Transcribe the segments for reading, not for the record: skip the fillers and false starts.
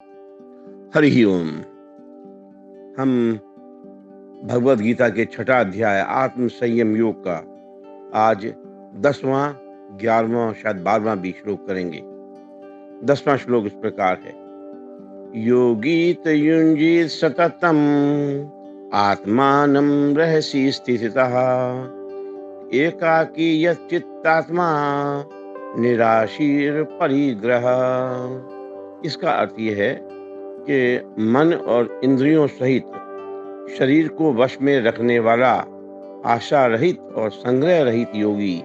हरि ओम। हम भगवद गीता के छठा अध्याय आत्म संयम योग का आज 10वां, 11वां, शायद 12वां भी श्लोक करेंगे। 10वां श्लोक इस प्रकार है। योगीत युंजीत सततम आत्मानं रहसि स्थितः एकाकी यच्चित्तात्मा निराशीर परिग्रह। इसका अर्थ यह है कि मन और इंद्रियों सहित शरीर को वश में रखने वाला आशा रहित और संग्रह रहित योगी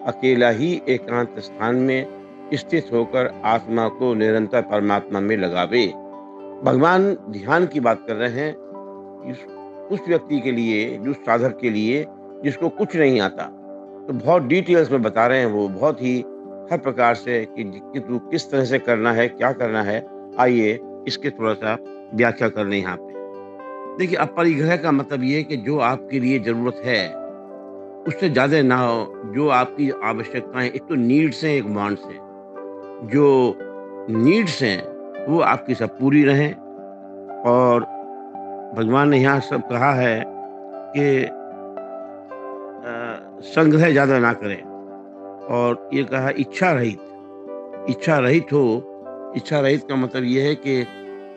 अकेला ही एकांत स्थान में स्थित होकर आत्मा को निरंतर परमात्मा में लगावे। भगवान ध्यान की बात कर रहे हैं उस व्यक्ति के लिए, जो साधक के लिए जिसको कुछ नहीं आता। तो बहुत डिटेल्स में बता रहे हैं, वो बहुत ही हर प्रकार से कि तू किस तरह से करना है, क्या करना है। आइए इसके थोड़ा सा व्याख्या कर लें यहाँ पे। देखिए, अपरिग्रह का मतलब ये है कि जो आपके लिए जरूरत है उससे ज्यादा ना हो। जो आपकी आवश्यकताएं, एक तो नीड्स हैं, एक वांट्स हैं। जो नीड्स हैं वो आपकी सब पूरी रहें। और भगवान ने यहाँ सब कहा है कि संग्रह ज्यादा ना करें। और ये कहा इच्छा रहित। इच्छा रहित हो। इच्छा रहित का मतलब ये है कि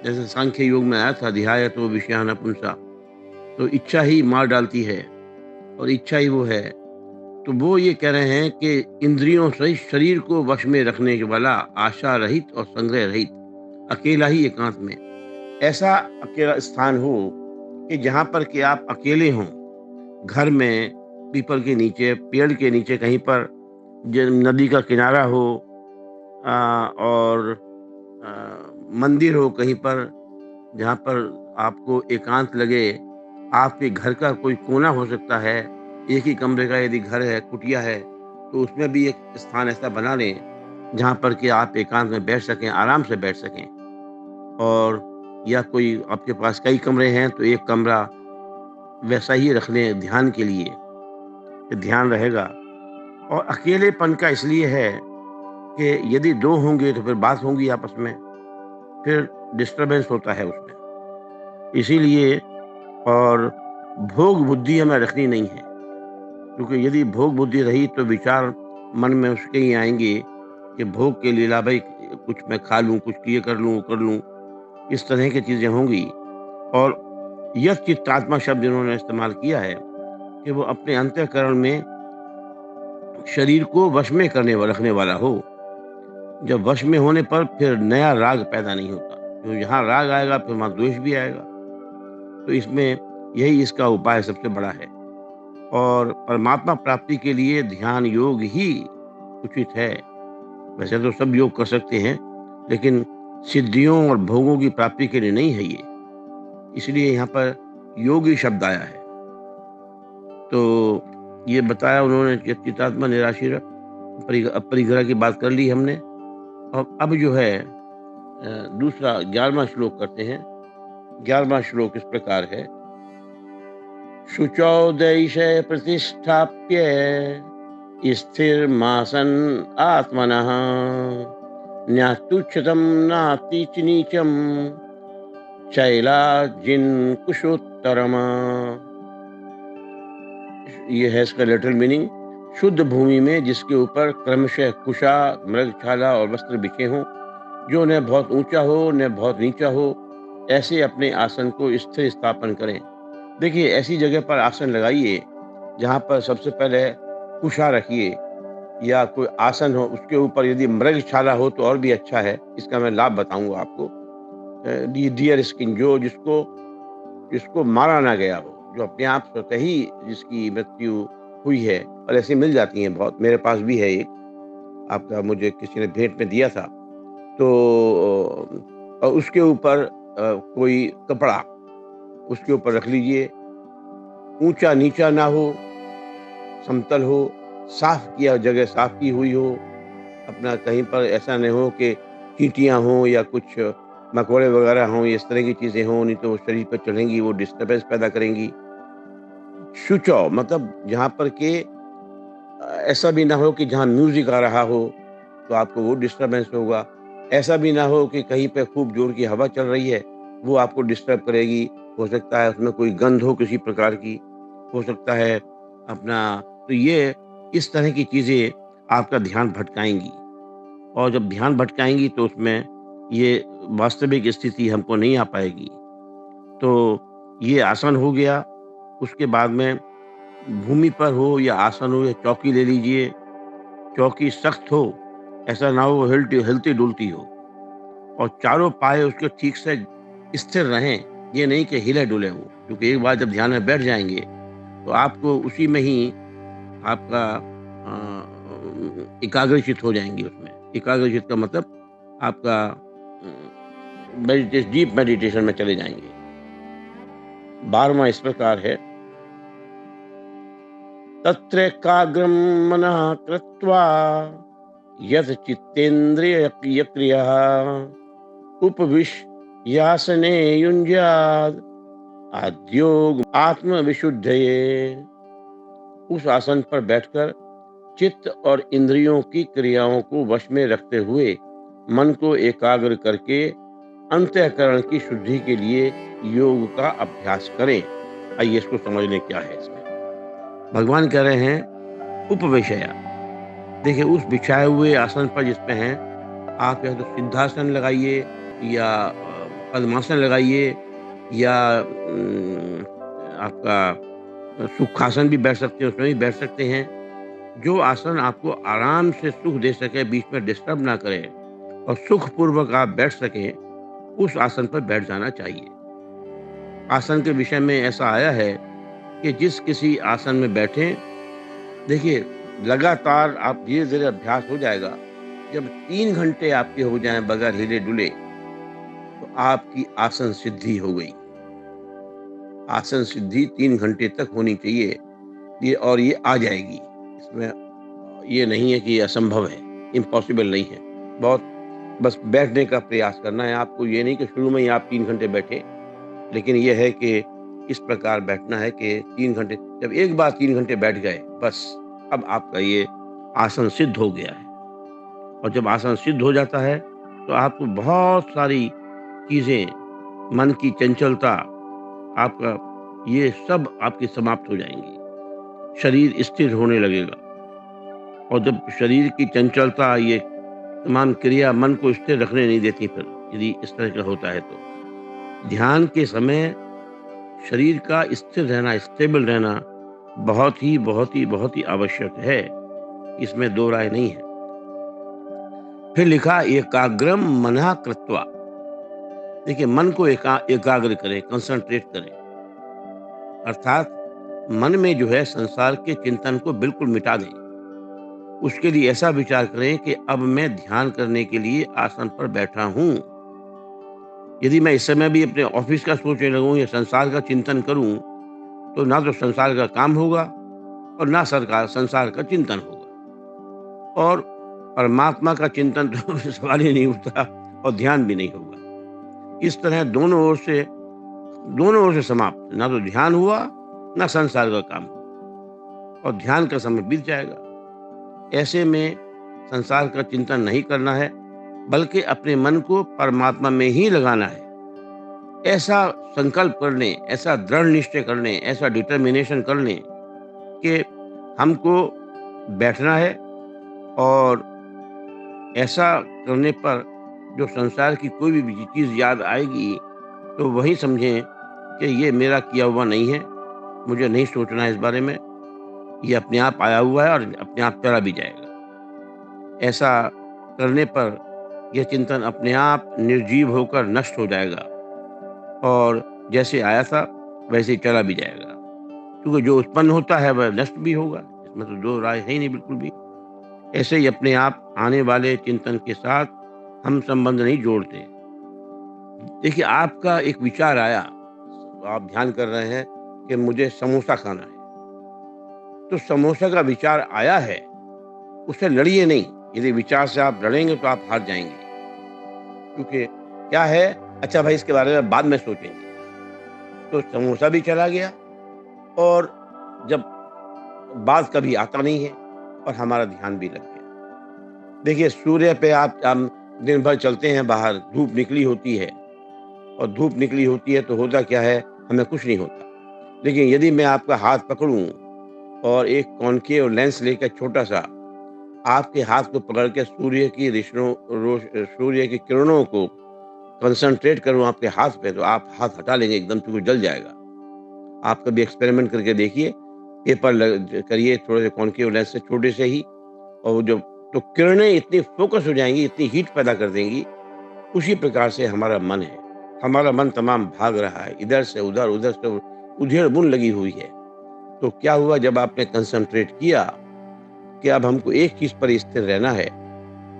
जैसे सांख्य योग में आया था, ध्याय तो विषयान पुंसा, तो इच्छा ही मार डालती है और इच्छा ही वो है। तो वो ये कह रहे हैं कि इंद्रियों सहित शरीर को वश में रखने के वाला आशा रहित और संग्रह रहित अकेला ही एकांत में ऐसा अकेला स्थान हो कि जहां पर कि आप अकेले हों, घर में, पीपल के नीचे, पेड़ के नीचे, कहीं पर नदी का किनारा हो, और मंदिर हो कहीं पर, जहाँ पर आपको एकांत लगे। आपके घर का कोई कोना हो सकता है, एक ही कमरे का यदि घर है, कुटिया है, तो उसमें भी एक स्थान ऐसा बना लें जहाँ पर कि आप एकांत में बैठ सकें, आराम से बैठ सकें। और या कोई आपके पास कई कमरे हैं तो एक कमरा वैसा ही रख लें ध्यान के लिए, कि ध्यान रहेगा। और अकेलेपन का इसलिए है कि यदि दो होंगे तो फिर बात होंगी आपस में, फिर डिस्टरबेंस होता है उसमें। इसीलिए और भोग बुद्धि हमें रखनी नहीं है, क्योंकि यदि भोग बुद्धि रही तो विचार मन में उसके ही आएंगे कि भोग के लीला, भाई कुछ मैं खा लूं, कुछ ये कर लूं, वो कर लूं, इस तरह की चीजें होंगी। और यह चित्तात्मा शब्द इन्होंने इस्तेमाल किया है कि वो अपने अंतःकरण में शरीर को वश में रखने वाला हो। जब वश में होने पर फिर नया राग पैदा नहीं होता, तो यहाँ राग आएगा फिर वहां द्वेष भी आएगा। तो इसमें यही इसका उपाय सबसे बड़ा है। और परमात्मा प्राप्ति के लिए ध्यान योग ही उचित है। वैसे तो सब योग कर सकते हैं, लेकिन सिद्धियों और भोगों की प्राप्ति के लिए नहीं है ये। इसलिए यहाँ पर योगी शब्द आया है। तो ये बताया उन्होंने कि चित्तात्मा निराशीर, अपरिग्रह की बात कर ली हमने। और अब जो है दूसरा 11वां श्लोक करते हैं। 11वां श्लोक इस प्रकार है। शुचौ दैशे प्रतिष्ठाप्य स्थिरमासन् आत्मनः न्यात्युच्चतम नातिच नीचम शैलाजिन कुशोत्तरम। ये है इसका लिटरल मीनिंग। शुद्ध भूमि में जिसके ऊपर क्रमशः कुशा, मृगछाला और वस्त्र बिछे हों, जो न बहुत ऊंचा हो न बहुत नीचा हो, ऐसे अपने आसन को स्थिर स्थापन करें। देखिए, ऐसी जगह पर आसन लगाइए जहाँ पर सबसे पहले कुशा रखिए या कोई आसन हो, उसके ऊपर यदि मृगछाला हो तो और भी अच्छा है। इसका मैं लाभ बताऊंगा आपको। डियर स्किन, जो जिसको जिसको मारा ना गया हो, जो अपने आप स्वतः ही जिसकी मृत्यु हुई है, और ऐसी मिल जाती हैं बहुत। मेरे पास भी है एक, आपका मुझे किसी ने भेंट में दिया था। तो और उसके ऊपर कोई कपड़ा उसके ऊपर रख लीजिए, ऊंचा नीचा ना हो, समतल हो, साफ किया जगह साफ की हुई हो। अपना कहीं पर ऐसा नहीं हो कि चींटियां हों या कुछ मकोड़े वगैरह हों, इस तरह की चीजें हों, नहीं तो वो शरीर पर चढ़ेंगी, वो डिस्टर्बेंस पैदा करेंगी। शुचौ मतलब जहाँ पर के ऐसा भी ना हो कि जहाँ म्यूजिक आ रहा हो तो आपको वो डिस्टर्बेंस होगा। ऐसा भी ना हो कि कहीं पे खूब जोर की हवा चल रही है, वो आपको डिस्टर्ब करेगी। हो सकता है उसमें कोई गंध हो किसी प्रकार की, हो सकता है अपना तो ये इस तरह की चीज़ें आपका ध्यान भटकाएँगी और जब ध्यान भटकाएँगी तो उसमें ये वास्तविक स्थिति हमको नहीं आ पाएगी। तो ये आसन हो गया, उसके बाद में भूमि पर हो या आसन हो या चौकी ले लीजिए। चौकी सख्त हो, ऐसा ना हो वो हिलती-डुलती हो और चारों पाँव उसके ठीक से स्थिर रहें, ये नहीं कि हिले-डुले हों, क्योंकि एक बार जब ध्यान में बैठ जाएँगे, तो आपको उसी में ही आपका एकाग्रचित्त हो जाएँगे उसमें। एकाग्रचित्त का मतलब आपका डीप मेडिटेशन में चले जाएँगे। 12वाँ इस प्रकार है, तत्रैकाग्रं मनः कृत्वा यत् चित्तेन्द्रियक्रियः उपविश्यासने युञ्ज्यात् आद्योग आत्मविशुद्धये। उस आसन पर बैठकर चित्त और इंद्रियों की क्रियाओं को वश में रखते हुए मन को एकाग्र करके अंतःकरण की शुद्धि के लिए योग का अभ्यास करें। आइए इसको समझ लें क्या है इसमें। भगवान कह रहे हैं उपविशया। देखिए उस बिछाए हुए आसन पर जिसपे हैं आप या तो सिद्धासन लगाइए या पद्मासन लगाइए या आपका सुखासन भी बैठ सकते हैं, उसमें भी बैठ सकते हैं। जो आसन आपको आराम से सुख दे सके, बीच में डिस्टर्ब ना करे और सुखपूर्वक आप बैठ सकें, उस आसन पर बैठ जाना चाहिए। आसन के विषय में ऐसा आया है कि जिस किसी आसन में बैठें, देखिए लगातार आप धीरे-धीरे अभ्यास हो जाएगा। जब 3 घंटे आपके हो जाएँ बगैर हिले-डुले, तो आपकी आसन सिद्धि हो गई। आसन सिद्धि 3 घंटे तक होनी चाहिए, ये आ जाएगी। इसमें ये नहीं है कि ये असंभव है, इम्पॉसिबल नहीं है। बहुत बस बैठने का प्रयास करना है आपको, ये नहीं कि शुरू में ही आप 3 घंटे बैठे, लेकिन ये है कि इस प्रकार बैठना है कि 3 घंटे जब एक बार 3 घंटे बैठ गए, बस अब आपका ये आसन सिद्ध हो गया है। और जब आसन सिद्ध हो जाता है, तो आपको बहुत सारी चीज़ें, मन की चंचलता, आपका ये सब आपकी समाप्त हो जाएँगी। शरीर स्थिर होने लगेगा और जब शरीर की चंचलता, ये तमाम क्रिया मन को स्थिर रखने नहीं देती फिर, यदि इस तरह का होता है तो। ध्यान के समय शरीर का स्थिर रहना, स्टेबल रहना बहुत ही आवश्यक है। इसमें दो राय नहीं है। फिर लिखा एकाग्रम मनः कृत्वा। देखिए मन को एकाग्र करें, कंसंट्रेट करें। अर्थात मन में जो है संसार के चिंतन को बिल्कुल मिटा दें। उसके लिए ऐसा विचार करें कि अब मैं ध्यान करने के लिए आसन पर बैठा हूँ। यदि मैं इस समय भी अपने ऑफिस का सोचने लगूँ या संसार का चिंतन करूँ, तो ना तो संसार का काम होगा और ना संसार का चिंतन होगा और परमात्मा का चिंतन तो सवाल ही नहीं उठता और ध्यान भी नहीं होगा। इस तरह दोनों ओर से समाप्त, ना तो ध्यान हुआ ना संसार का काम हुआ और ध्यान का समय बीत जाएगा। ऐसे में संसार का चिंतन नहीं करना है, बल्कि अपने मन को परमात्मा में ही लगाना है। ऐसा संकल्प कर लें, ऐसा दृढ़ निश्चय कर लें, ऐसा डिटर्मिनेशन कर लें कि हमको बैठना है और ऐसा करने पर जो संसार की कोई भी चीज़ याद आएगी, तो वही समझें कि ये मेरा किया हुआ नहीं है, मुझे नहीं सोचना है इस बारे में, ये अपने आप आया हुआ है और अपने आप चला भी जाएगा। ऐसा करने पर यह चिंतन अपने आप निर्जीव होकर नष्ट हो जाएगा और जैसे आया था वैसे ही चला भी जाएगा, क्योंकि जो उत्पन्न होता है वह नष्ट भी होगा, इसमें तो दो राय है ही नहीं बिल्कुल भी। ऐसे ही अपने आप आने वाले चिंतन के साथ हम संबंध नहीं जोड़ते। देखिए आपका एक विचार आया, आप ध्यान कर रहे हैं कि मुझे समोसा खाना है, तो समोसा का विचार आया है, उससे लड़िए नहीं। यदि विचार से आप लड़ेंगे तो आप हार जाएंगे, क्योंकि क्या है, अच्छा भाई इसके बारे में बाद में सोचेंगे। तो समोसा भी चला गया और जब बात कभी आता नहीं है और हमारा ध्यान भी लग गया। देखिए सूर्य पे आप दिन भर चलते हैं बाहर, धूप निकली होती है और धूप निकली होती है तो होता क्या है, हमें कुछ नहीं होता। लेकिन यदि मैं आपका हाथ पकड़ूँ और एक कॉनकेव लेंस लेकर छोटा-सा आपके हाथ को पकड़ के सूर्य की किरणों को कंसंट्रेट करूँ आपके हाथ पे, तो आप हाथ हटा लेंगे एकदम से वो जल जाएगा। आप कभी एक्सपेरिमेंट करके देखिए, पेपर करिए थोड़े से कॉनकेव लेंस से छोटे से ही और वो जो तो किरणें इतनी फ़ोकस हो जाएँगी, इतनी हीट पैदा कर देंगी, उसी प्रकार से हमारा मन है। हमारा मन तमाम भाग रहा है, इधर से उधर, उधर से उधेड़-बुन लगी हुई है। तो क्या हुआ जब आपने कंसंट्रेट किया कि अब हमको एक चीज़ पर स्थिर रहना है,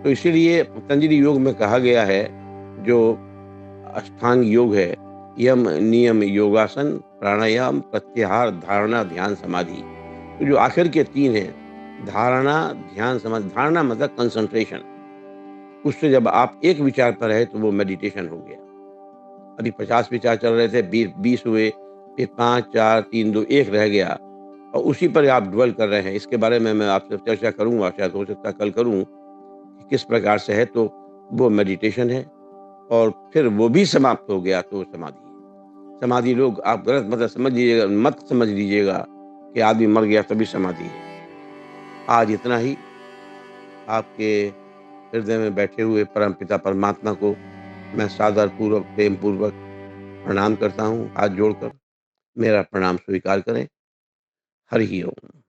तो इसीलिए पतंजलि योग में कहा गया है, जो अष्टांग योग है, यम, नियम, योगासन, प्राणायाम, प्रत्याहार, धारणा, ध्यान, समाधि। तो जो आखिर के 3 हैं, धारणा, ध्यान, समाधि। धारणा मतलब कंसंट्रेशन। उससे जब आप एक विचार पर रहे तो वो मेडिटेशन हो गया। अभी 50 विचार चल रहे थे, 20 हुए, फिर 5, 4, 3, 2, 1 रह गया और उसी पर आप ड्वेल कर रहे हैं। इसके बारे में मैं आपसे चर्चा करूँगा, शायद हो सकता है कल करूँ, कि किस प्रकार से है, तो वो मेडिटेशन है और फिर वो भी समाप्त हो गया तो समाधि है। समाधि लोग आप गलत मत समझ लीजिएगा कि आदमी मर गया तभी समाधि है। आज इतना ही। आपके हृदय में बैठे हुए परमपिता परमात्मा को मैं सादर पूर्वक, प्रेम पूर्वक प्रणाम करता हूँ, हाथ जोड़कर। मेरा प्रणाम स्वीकार करें। हरि ओम।